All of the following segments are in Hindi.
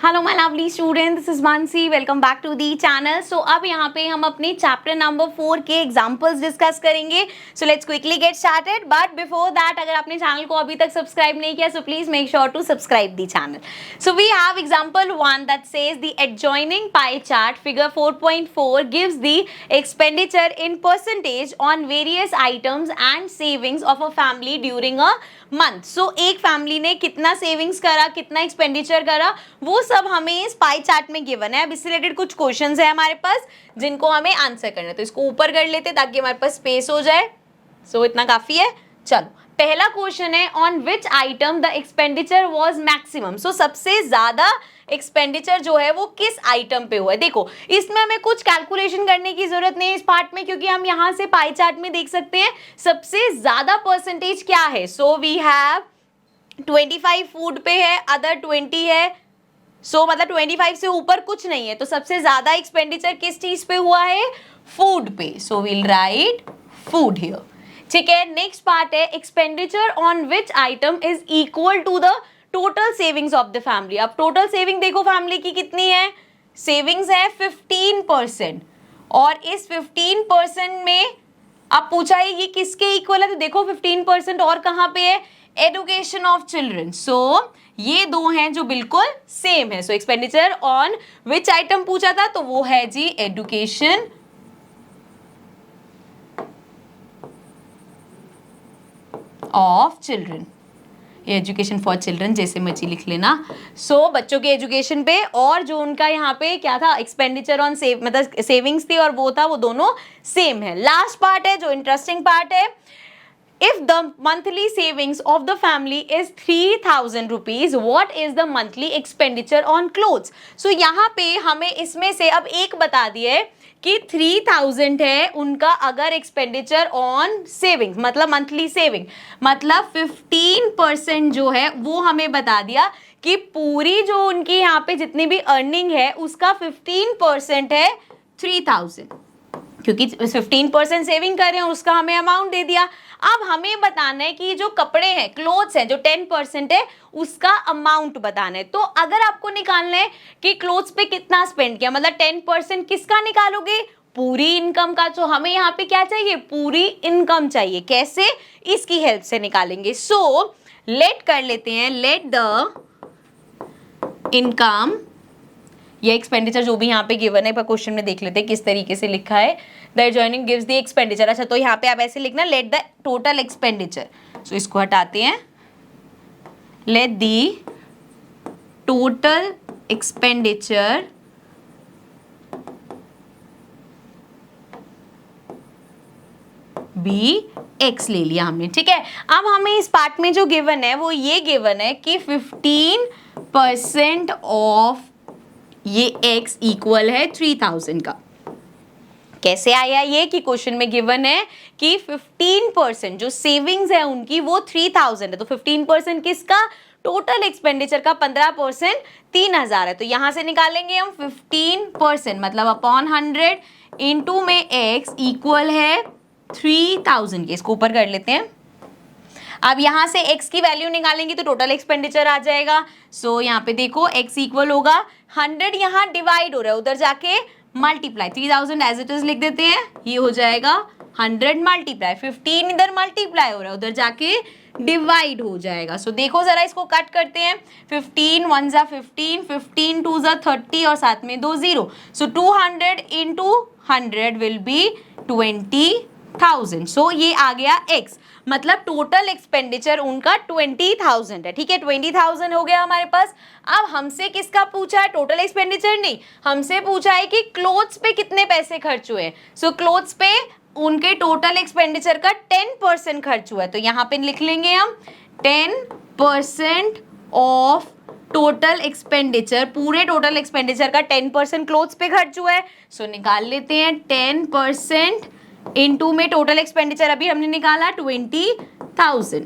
Hello my lovely student, this is Mansi. Welcome back to the channel. So अब यहाँ पे हम अपने चैप्टर नंबर 4 के एग्जांपल्स डिस्कस करेंगे। So let's quickly get started, but before that अगर आपने चैनल को अभी तक सब्सक्राइब नहीं किया so please make sure to subscribe the channel. So we have example 1 that says the adjoining pie chart figure 4.4 gives the expenditure in percentage on various items and savings of a family during a month. So एक फैमिली ने कितना सेविंग्स करा, कितना एक्सपेंडिचर करा, वो सब हमें इस पाई चार्ट में गिवन है। अब इससे रिलेटेड कुछ क्वेश्चंस है हमारे पास जिनको हमें आंसर करना है, तो इसको ऊपर कर लेते ताकि हमारे पास स्पेस हो जाए। सो इतना काफी है। चलो पहला क्वेश्चन है, on which item the expenditure was maximum. So सबसे ज्यादा एक्सपेंडिचर जो है वो किस आइटम पे हुआ है। देखो इसमें हमें कुछ कैलकुलेशन करने की जरूरत नहीं है इस पार्ट में, क्योंकि हम यहां से पाई चार्ट में देख सकते हैं सबसे ज्यादा परसेंटेज क्या है। सो वी हैव 25 फूड पे है, अदर 20 है। सो मतलब 25 से ऊपर कुछ नहीं है, तो सबसे ज्यादा एक्सपेंडिचर किस चीज पे हुआ है? फूड पे। So we'll write food here. ठीक है, नेक्स्ट पार्ट है, expenditure on which item is equal to the total savings of the family. अब टोटल सेविंग देखो फैमिली की कितनी है, सेविंग्स है 15%, और इस 15% में अब पूछा है ये किसके इक्वल है, तो देखो 15% और कहां पे है, एजुकेशन ऑफ चिल्ड्रन। सो ये दो हैं जो बिल्कुल सेम है। So expenditure on which item पूछा था, तो वो है जी education of children, education for children जैसे मर्जी लिख लेना। सो बच्चों के एजुकेशन पे, और जो उनका यहाँ पे क्या था, एक्सपेंडिचर ऑन मतलब सेविंग्स थी और वो था, वो दोनों सेम है। लास्ट पार्ट है जो इंटरेस्टिंग पार्ट है, if the monthly savings of the family is 3000 rupees, what is the monthly expenditure on clothes? So यहाँ पे हमें इसमें से अब एक बता दिया है कि 3000 है उनका अगर एक्सपेंडिचर ऑन सेविंग्स, मतलब मंथली सेविंग, मतलब 15% जो है वो हमें बता दिया कि पूरी जो उनकी यहाँ पे जितनी भी अर्निंग है उसका 15% है 3000, क्योंकि 15% सेविंग कर रहे हैं उसका हमें अमाउंट दे दिया। अब हमें बताना है कि जो कपड़े हैं, क्लोथ्स हैं, जो 10% है उसका अमाउंट बताना है। तो अगर आपको निकालना है कि क्लोथ्स पे कितना स्पेंड किया, मतलब 10% किसका निकालोगे, पूरी इनकम का। तो हमें यहाँ पे क्या चाहिए, पूरी इनकम चाहिए। कैसे, इसकी हेल्प से निकालेंगे। सो लेट कर लेते हैं, लेट द इनकम, ये एक्सपेंडिचर जो भी यहाँ पे गिवन है, पर क्वेश्चन में देख लेते हैं किस तरीके से लिखा है। The adjoining gives the expenditure. अच्छा, तो यहाँ पे आप ऐसे लिखना, let the total expenditure. So इसको हटाते हैं, let the total expenditure be x ले लिया हमने। ठीक है, अब हमें इस पार्ट में जो गिवन है वो ये गिवन है कि 15% ऑफ ये x इक्वल है 3000 का। कैसे आया ये, कि क्वेश्चन में गिवन है कि 15% जो सेविंग्स है उनकी वो 3000 है, तो 15% किसका, टोटल एक्सपेंडिचर का 15% 3000 है। तो यहां से निकालेंगे हम 15%, मतलब अपॉन 100 इंटू में x इक्वल है 3000 के। इसको ऊपर कर लेते हैं। अब यहां से x की वैल्यू निकालेंगे तो टोटल एक्सपेंडिचर आ जाएगा। सो यहाँ पे देखो x इक्वल होगा 100, यहाँ डिवाइड हो रहा है, उधर जाके मल्टीप्लाई, 3000 एज इट इज लिख देते हैं, ये हो जाएगा 100 मल्टीप्लाई 15, इधर मल्टीप्लाई हो रहा है, उधर जाके डिवाइड हो जाएगा। सो देखो जरा इसको कट करते हैं, 15 1 जा 15, 15 2 जा 30 और साथ में 2 0। सो 200 इंटू 100 विल बी 20,000। सो ये आ गया x, मतलब टोटल एक्सपेंडिचर उनका 20,000 है। ठीक है, 20,000 हो गया हमारे पास। अब हमसे किसका पूछा है, टोटल एक्सपेंडिचर नहीं, हमसे पूछा है कि क्लोथ्स पे कितने पैसे खर्च हुए। सो क्लोथ्स पे उनके टोटल एक्सपेंडिचर का 10% खर्च हुआ है, तो यहाँ पे लिख लेंगे हम 10% ऑफ टोटल एक्सपेंडिचर, पूरे टोटल एक्सपेंडिचर का 10% क्लोथ्स पे खर्च हुआ है। सो निकाल लेते हैं 10% इनटू में टोटल एक्सपेंडिचर अभी हमने निकाला 20,000।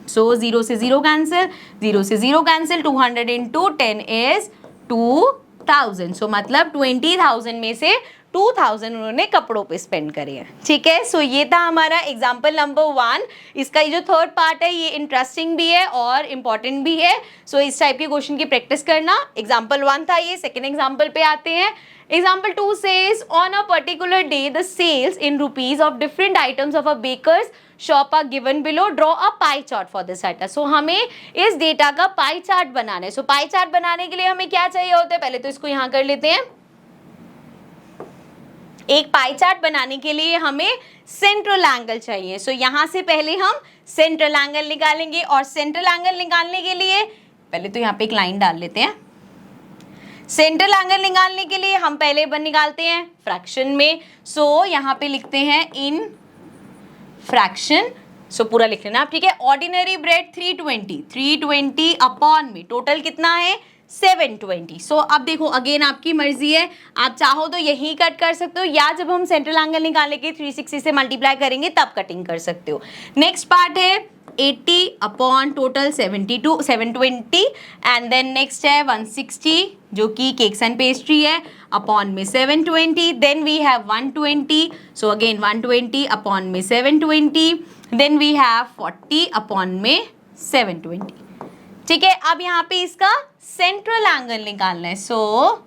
सो 0 से 0 कैंसिल, 0 से 0 कैंसिल, 200 इंटू 10 इज 2000। सो मतलब 20,000 में से 2000 उन्होंने कपड़ों पे स्पेंड करे हैं। ठीक है, सो ये था हमारा एग्जाम्पल नंबर 1। इसका ये जो थर्ड पार्ट है ये इंटरेस्टिंग भी है और इम्पॉर्टेंट भी है। सो इस टाइप के क्वेश्चन की प्रैक्टिस करना। एग्जाम्पल 1 था ये। सेकेंड एग्जाम्पल पे आते हैं। Example 2 says on a particular day the sales in rupees of different items of a baker's shop are given below. Draw a pie chart for this data. So हमें इस डेटा का पाई चार्ट बनाना है। So पाई चार्ट बनाने के लिए हमें क्या चाहिए होता है, पहले तो इसको यहाँ कर लेते हैं। एक पाई चार्ट बनाने के लिए हमें सेंट्रल एंगल चाहिए। सो यहाँ से पहले हम सेंट्रल एंगल निकालेंगे और सेंट्रल एंगल निकालने के लिए पहले तो यहाँ पे एक लाइन डाल लेते हैं। सेंट्रल एंगल निकालने के लिए हम पहले निकालते हैं फ्रैक्शन में। सो यहाँ पे लिखते हैं इन फ्रैक्शन। सो पूरा लिख लेना आप, ठीक है। ऑर्डिनरी ब्रेड 320 अपॉन में टोटल कितना है 720। सो अब देखो अगेन आपकी मर्जी है, आप चाहो तो यही कट कर सकते हो या जब हम सेंट्रल एंगल निकालने के 360 से मल्टीप्लाई करेंगे तब कटिंग कर सकते हो। नेक्स्ट पार्ट है 80 upon total 720 and then next है 160 जो कि केक्स एंड पेस्ट्री है अपॉन में 720। Then we have 120, so again 120 upon में 720। देन वी हैव 40 अपॉन में 720। ठीक है, अब यहाँ पे इसका सेंट्रल एंगल निकालना है। सो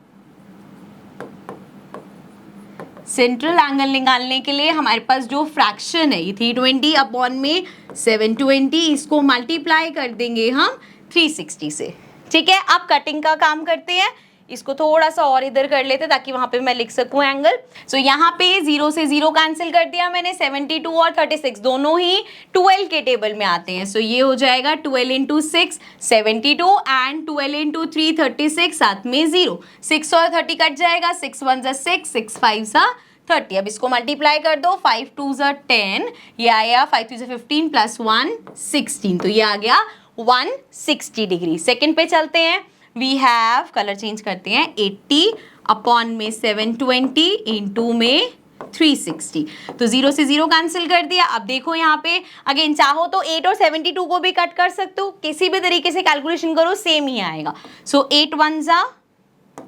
सेंट्रल एंगल निकालने के लिए हमारे पास जो फ्रैक्शन है ये 320 अपॉन में 720, इसको मल्टीप्लाई कर देंगे हम 360 से। ठीक है, अब कटिंग का काम करते हैं। इसको थोड़ा सा और इधर कर लेते ताकि वहां पे मैं लिख सकूं एंगल। सो यहाँ पे 0 से 0 कैंसिल कर दिया मैंने। 72 और 36 दोनों ही 12 के टेबल में आते हैं। सो ये हो जाएगा 12 इंटू 6 72 एंड 12 इंटू 3 36, साथ में 0 6 और 30 कट जाएगा। 6 1 जा 6 6 5 जा 30। अब इसको मल्टीप्लाई कर दो। 5 2 जा 10, ये आया 5 2 जा 15 प्लस 1 16, तो ये आ गया 160 डिग्री। सेकेंड पे चलते हैं। वी हैव, कलर चेंज करते हैं, 80 अपॉन में 720 इंटू में 360, तो 0 से 0 कैंसिल कर दिया। अब देखो यहाँ पे अगेन चाहो तो 8 और 72 को भी कट कर सकते हो, किसी भी तरीके से कैलकुलेशन करो सेम ही आएगा। सो 8 1 जा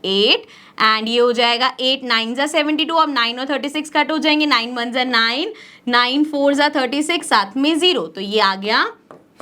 8 एंड ये हो जाएगा 8 9 जा 72। अब 9 और 36 कट हो जाएंगे। 9 1 जा 9 9 4 जा 36, साथ में 0, तो ये आ गया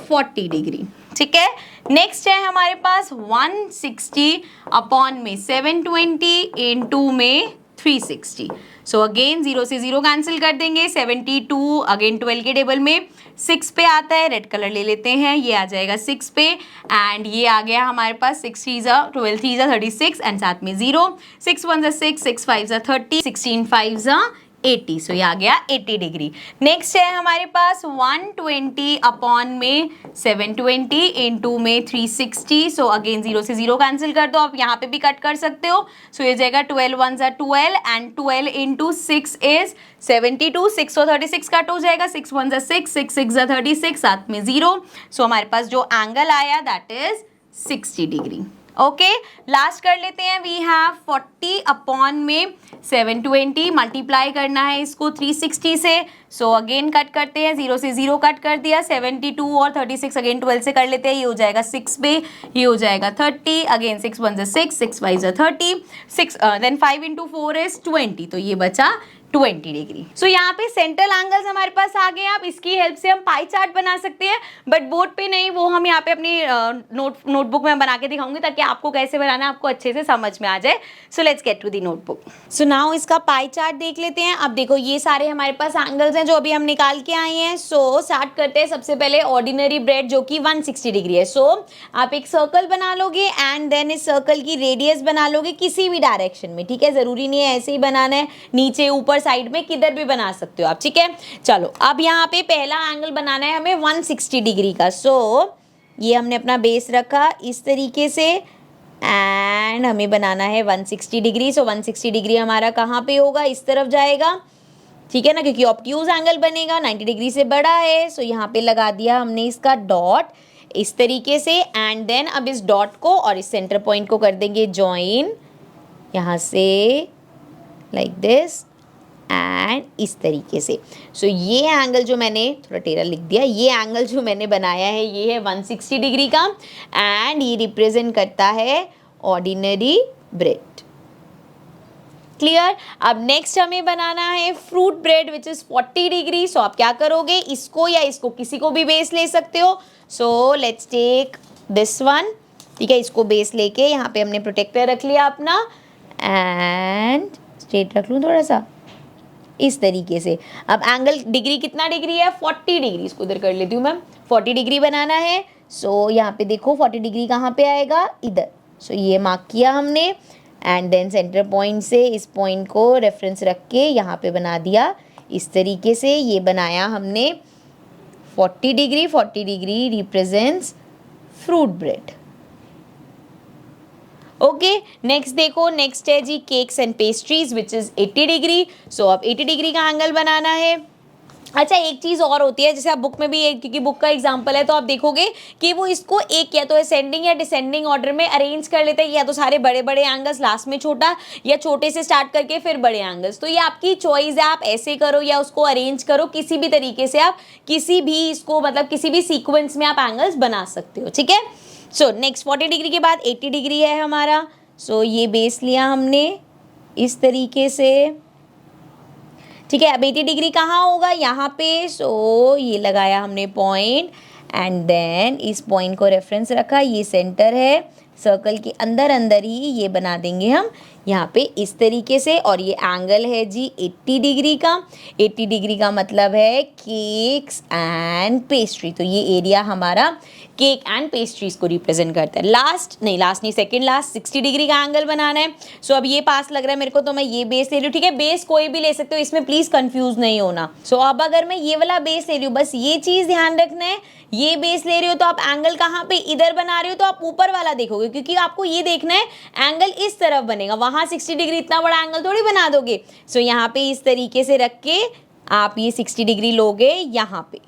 40 डिग्री। ठीक है, नेक्स्ट है हमारे पास 160 अपॉन में 720 इंटू में 360। सो अगेन 0 से 0 कैंसिल कर देंगे। 72 अगेन 12 के टेबल में 6 पे आता है, रेड कलर ले लेते हैं, ये आ जाएगा 6 पे एंड ये आ गया हमारे पास 6 3 जा 12 3 जा 36 एंड साथ में 0 6 1 जा 6 6 5 जा 30 16 5 जा 80, सो ये आ गया 80 डिग्री। नेक्स्ट है हमारे पास 120 अपॉन में 720 इंटू में 360। सो अगेन 0 से 0 कैंसिल कर दो, आप यहाँ पे भी कट कर सकते हो। सो ये जाएगा 12 1 जा 12 एंड 12 इंटू 6 इज 72। 6 और 36 कट हो जाएगा। 6 1 जा 6 6 6 जा 36, साथ में 0। सो हमारे पास जो एंगल आया that is 60 degree. Okay, last कर लेते हैं। वी हैव 40 अपॉन में 720, मल्टीप्लाई करना है इसको 360 से। सो अगेन कट करते हैं, 0 से 0 कट कर दिया। 72 और 36 अगेन 12 से कर लेते हैं, ये हो जाएगा 6 पे, ये हो जाएगा 30। अगेन 6 1 जा 6 6 5 जा 30 6 देन 5 इंटू 4 इज 20, तो ये बचा 20 डिग्री। सो यहाँ पे सेंट्रल एंगल्स हमारे पास आ गए। आप इसकी हेल्प से हम पाई चार्ट बना सकते हैं, बट बोर्ड पे नहीं, वो हम यहाँ पे अपनी नोटबुक में बना के दिखाऊंगी ताकि आपको कैसे बनाना है आपको अच्छे से समझ में आ जाए। So let's get to the notebook. So now इसका पाई चार्ट देख लेते हैं। अब देखो ये सारे हमारे पास एंगल्स हैं जो अभी हम निकाल के आए हैं। सो स्टार्ट करते हैं सबसे पहले ऑर्डिनरी ब्रेड जो कि 160 डिग्री है। सो आप एक सर्कल बना लोगे एंड देन इस सर्कल की रेडियस बना लोगे किसी भी डायरेक्शन में। ठीक है, जरूरी नहीं है ऐसे ही बनाना है, नीचे ऊपर साइड में किधर भी बना सकते हो आप। ठीक है, चलो अब यहाँ पे पहला एंगल बनाना है हमें 160 डिग्री का। सो ये हमने अपना बेस रखा इस तरीके से एंड हमें बनाना है 160 डिग्री। सो 160 डिग्री हमारा कहाँ पे होगा, इस तरफ जाएगा। ठीक है ना, क्योंकि ऑब्ट्यूज एंगल बनेगा, 90 डिग्री से बड़ा है। सो यहाँ पे लगा दिया हमने इसका डॉट इस तरीके से एंड देन अब इस डॉट को और इस सेंटर पॉइंट को कर देंगे ज्वाइन यहाँ से लाइक दिस एंड इस तरीके से। सो ये एंगल जो मैंने थोड़ा टेढ़ा लिख दिया, ये एंगल जो मैंने बनाया है ये है 160 डिग्री का एंड ये रिप्रेजेंट करता है ऑर्डिनरी ब्रेड। क्लियर। अब नेक्स्ट हमें बनाना है fruit bread which is 40 degree. So आप क्या करोगे, इसको या इसको किसी को भी बेस ले सकते हो। So let's take this one, ठीक है। इसको बेस लेके यहाँ पे हमने प्रोटेक्टर रख लिया अपना, एंड स्ट्रेट रख लूँ थोड़ा सा इस तरीके से। अब एंगल डिग्री कितना डिग्री है, 40 डिग्री। इसको इधर कर लेती हूँ मैम, 40 डिग्री बनाना है। सो यहाँ पे देखो 40 डिग्री कहाँ पे आएगा, इधर। सो ये मार्क किया हमने, एंड देन सेंटर पॉइंट से इस पॉइंट को रेफरेंस रख के यहाँ पे बना दिया इस तरीके से। ये बनाया हमने 40 degree. 40 degree represents fruit bread. Okay, next देखो, नेक्स्ट है जी cakes and pastries which is 80 degree. So अब 80 डिग्री का एंगल बनाना है। अच्छा, एक चीज़ और होती है, जैसे आप बुक में भी एक, क्योंकि बुक का एग्जांपल है तो आप देखोगे कि वो इसको एक या तो असेंडिंग या डिसेंडिंग ऑर्डर में अरेंज कर लेते हैं, या तो सारे बड़े बड़े एंगल्स लास्ट में छोटा, या छोटे से स्टार्ट करके फिर बड़े एंगल्स। तो ये आपकी चॉइस है, आप ऐसे करो या उसको अरेंज करो, किसी भी तरीके से आप किसी भी इसको मतलब किसी भी सीक्वेंस में आप एंगल्स बना सकते हो, ठीक है। सो नेक्स्ट 40 डिग्री के बाद 80 डिग्री है हमारा। सो ये बेस लिया हमने इस तरीके से, ठीक है। अब 80 डिग्री कहाँ होगा, यहाँ पे। सो ये लगाया हमने पॉइंट, एंड देन इस पॉइंट को रेफरेंस रखा, ये सेंटर है, सर्कल के अंदर अंदर ही ये बना देंगे हम यहाँ पे इस तरीके से। और ये एंगल है जी 80 डिग्री का। 80 डिग्री का मतलब है केक्स एंड पेस्ट्री। तो ये एरिया हमारा केक एंड पेस्ट्रीज को रिप्रेजेंट करता है। लास्ट नहीं सेकंड लास्ट 60 डिग्री का एंगल बनाना है। सो अब ये पास लग रहा है मेरे को, तो मैं ये बेस ले रही हूँ, ठीक है। बेस कोई भी ले सकते हो, इसमें प्लीज कंफ्यूज नहीं होना। सो अब अगर मैं ये वाला बेस ले रही हूँ, बस ये चीज ध्यान रखना है, ये बेस ले रही हो तो आप एंगल कहाँ पे, इधर बना रहे हो तो आप ऊपर वाला देखोगे, क्योंकि आपको ये देखना है एंगल इस तरफ बनेगा, वहां 60 डिग्री इतना बड़ा एंगल थोड़ी बना दोगे। सो यहाँ पे इस तरीके से रख के आप ये 60 डिग्री लोगे, यहाँ पे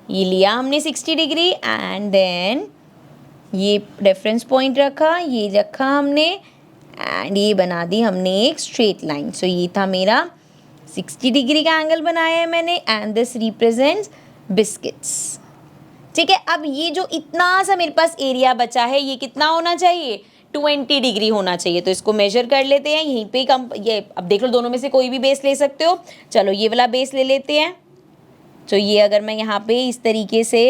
ये लिया हमने 60 डिग्री, एंड देन ये रेफरेंस पॉइंट रखा, ये रखा हमने, एंड ये बना दी हमने एक स्ट्रेट लाइन। सो ये था मेरा 60 डिग्री का एंगल बनाया है मैंने, एंड दिस रिप्रेजेंट्स बिस्किट्स, ठीक है। अब ये जो इतना सा मेरे पास एरिया बचा है, ये कितना होना चाहिए, 20 डिग्री होना चाहिए। तो इसको मेजर कर लेते हैं यहीं पे। ये अब देख लो, दोनों में से कोई भी बेस ले सकते हो। चलो ये वाला बेस ले लेते हैं। तो ये अगर मैं यहाँ पे इस तरीके से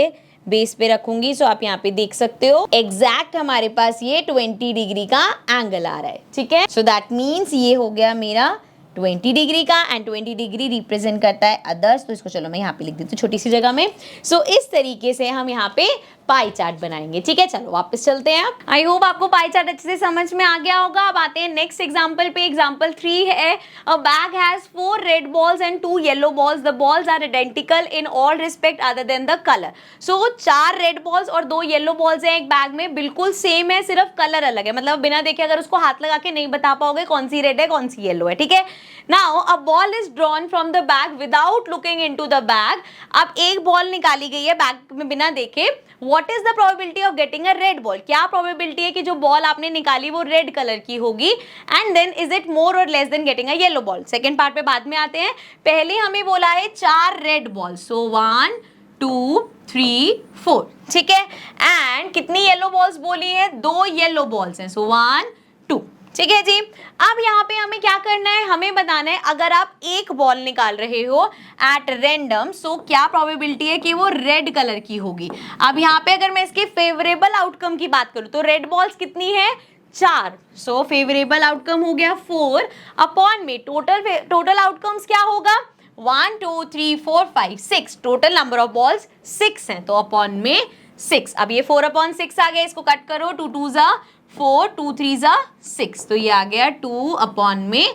बेस पे रखूंगी, सो आप यहाँ पे देख सकते हो एग्जैक्ट हमारे पास ये 20 डिग्री का एंगल आ रहा है, ठीक है। सो दैट मीन्स ये हो गया मेरा 20 डिग्री का, एंड 20 डिग्री रिप्रेजेंट करता है अदर्स। तो इसको चलो मैं यहाँ पे लिख देती हूँ छोटी सी जगह में। सो इस तरीके से हम यहाँ पे पाई चार्ट बनाएंगे, ठीक है। चलो वापस चलते हैं। आई होप आपको पाई चार्ट अच्छे से समझ में आ गया होगा। अब आते हैं नेक्स्ट एग्जांपल पे। एग्जांपल 3 है, a bag has 4 red balls and 2 yellow balls. The balls are identical in all respect other than the colour. So 4 red balls और 2 येलो बॉल्स हैं एक बैग में, बिल्कुल सेम है, सिर्फ कलर अलग है। मतलब बिना देखे अगर उसको हाथ लगा के नहीं बता पाओगे कौन सी रेड है कौन सी येलो है, ठीक है। Now a ball is drawn from the bag without looking into the bag. अब एक बॉल निकाली गई है बैग में बिना देखे। What is the probability of getting a red ball? क्या प्रोबेबिलिटी है कि जो बॉल आपने निकाली वो रेड कलर की होगी, and then is it more or less than getting a yellow ball. Second part पे बाद में आते हैं, पहले हमें बोला है 4 रेड बॉल। सो 1 2 3 4, ठीक है। एंड कितनी येलो बॉल्स बोली है, 2 येलो बॉल्स हैं। सो 1 2, ठीक है जी। अब यहाँ पे हमें क्या करना है, हमें बताना है अगर आप एक बॉल निकाल रहे हो एट रैंडम, सो क्या प्रोबेबिलिटी है कि वो रेड कलर की होगी। अब यहाँ पे अगर मैं इसके फेवरेबल आउटकम की बात करूँ तो रेड बॉल्स कितनी है, 4। सो फेवरेबल आउटकम हो गया 4 अपॉन में टोटल आउटकम्स क्या होगा, 1 2 3 4 5 6। टोटल नंबर ऑफ बॉल्स 6 हैं, तो अपॉन में 6। अब ये 4 अपॉन 6 आ गया, इसको कट करो, 2 2 जा 4 2 3 जा 6, तो ये आ गया 2 अपॉन में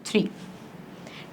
3,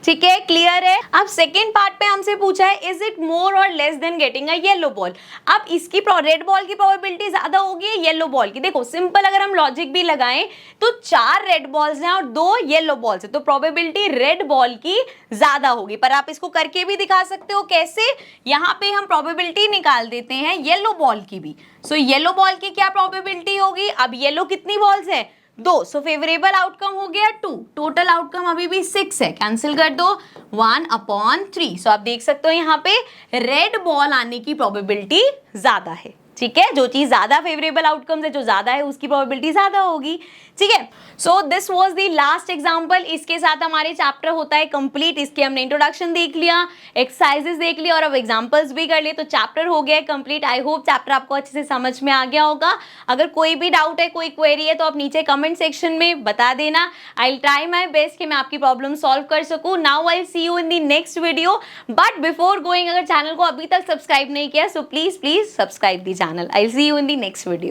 ठीक है। क्लियर है। अब सेकेंड पार्ट पे हमसे पूछा है is it more or less than getting a yellow ball. अब इसकी रेड बॉल की प्रोबेबिलिटी ज्यादा होगी येलो बॉल की। देखो सिंपल, अगर हम लॉजिक भी लगाएं तो 4 रेड बॉल्स हैं और 2 येलो बॉल्स हैं, तो प्रोबेबिलिटी रेड बॉल की ज्यादा होगी। पर आप इसको करके भी दिखा सकते हो, कैसे, यहाँ पे हम प्रोबेबिलिटी निकाल देते हैं येलो बॉल की भी। सो येलो बॉल की क्या प्रोबेबिलिटी होगी, अब येलो कितनी बॉल्स है, 2। सो फेवरेबल आउटकम हो गया 2, टोटल आउटकम अभी भी 6 है, कैंसिल कर दो, 1 अपॉन 3। सो आप देख सकते हो यहाँ पे रेड बॉल आने की प्रोबेबिलिटी ज्यादा है, ठीक है, जो चीज ज्यादा फेवरेबल आउटकम्स है, जो ज्यादा है उसकी प्रोबेबिलिटी ज्यादा होगी, ठीक है। So this was the last example. इसके साथ हमारे चैप्टर होता है कंप्लीट। इसके हमने इंट्रोडक्शन देख लिया, एक्सरसाइजेस देख लिया और अब एग्जांपल्स भी कर लिए, तो चैप्टर हो गया है कंप्लीट। आई होप चैप्टर आपको अच्छे से समझ में आ गया होगा। अगर कोई भी डाउट है, कोई क्वेरी है, तो आप नीचे कमेंट सेक्शन में बता देना। I will try my best कि मैं आपकी प्रॉब्लम सॉल्व कर सकूं। Now I will see you in the next video, but before going, अगर चैनल को अभी तक सब्सक्राइब नहीं किया, so please subscribe the channel. I will see you in the next video.